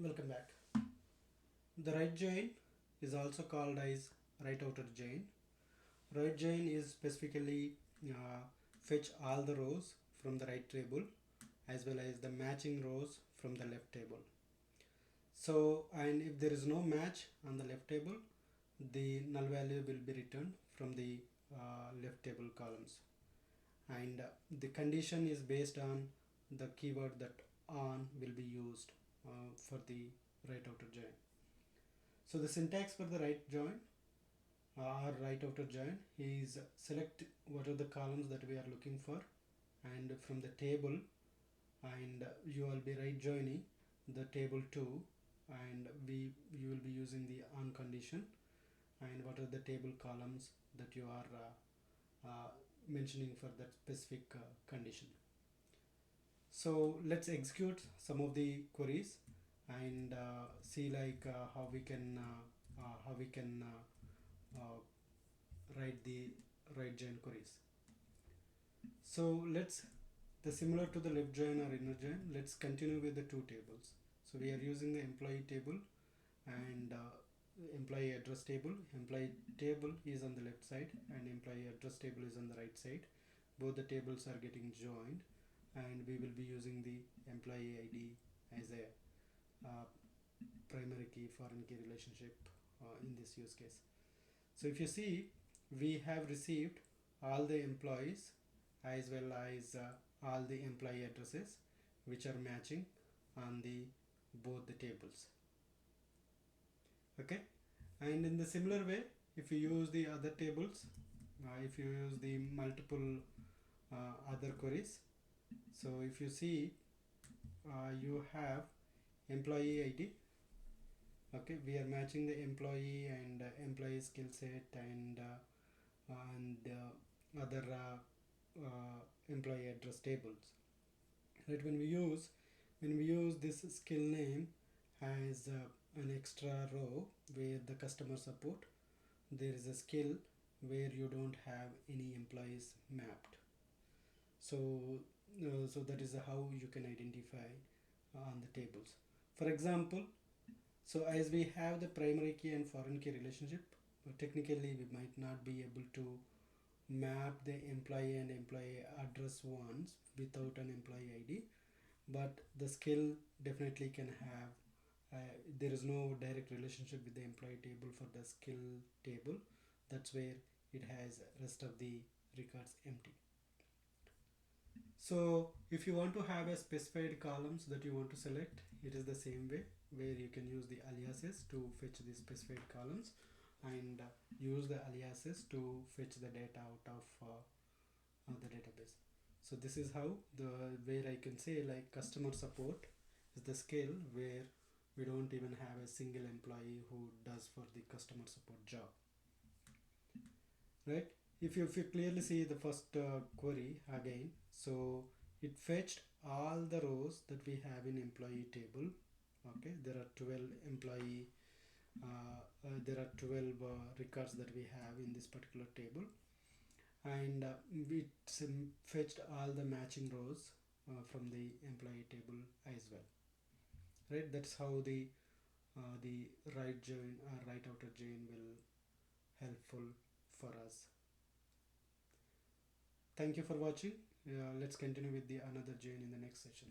Welcome back. The right join is also called as right outer join. Right join is specifically fetch all the rows from the right table as well as the matching rows from the left table. So, and if there is no match on the left table, the null value will be returned from the left table columns. And the condition is based on the keyword that on will be used for the right outer join. So the syntax for the right join or right outer join is select what are the columns that we are looking for, and from the table, and you will be right joining the table 2, and you will be using the on condition, and what are the table columns that you are mentioning for that specific condition. So let's execute some of the queries and see like how we can write the right join queries. So let's the similar to the left join or inner join. Let's continue with the two tables. So we are using the employee table and employee address table. Employee table is on the left side and employee address table is on the right side. Both the tables are getting joined, and we will be using the employee ID as a primary key foreign key relationship in this use case. So if you see, we have received all the employees as well as all the employee addresses which are matching on the both the tables. Okay, and in the similar way, if you use the other tables, if you use the multiple other queries, so if you see, you have employee ID. Okay, we are matching the employee and employee skill set and other employee address tables. Right, when we use this skill name as an extra row where the customer support, there is a skill where you don't have any employees mapped. So so that is how you can identify on the tables. For example, so as we have the primary key and foreign key relationship, technically we might not be able to map the employee and employee address ones without an employee ID, but the skill definitely can have there is no direct relationship with the employee table for the skill table. That's where it has rest of the records empty. So if you want to have a specified columns that you want to select, it is the same way where you can use the aliases to fetch the specified columns and use the aliases to fetch the data out of the database. So this is how where I can say like customer support is the skill where we don't even have a single employee who does for the customer support job, right? If you clearly see the first query again, so it fetched all the rows that we have in employee table. Okay, there are 12 employee there are 12 records that we have in this particular table, and it fetched all the matching rows from the employee table as well, right? That's how the right join or right outer join will helpful for us. Thank you for watching. Let's continue with the another join in the next session.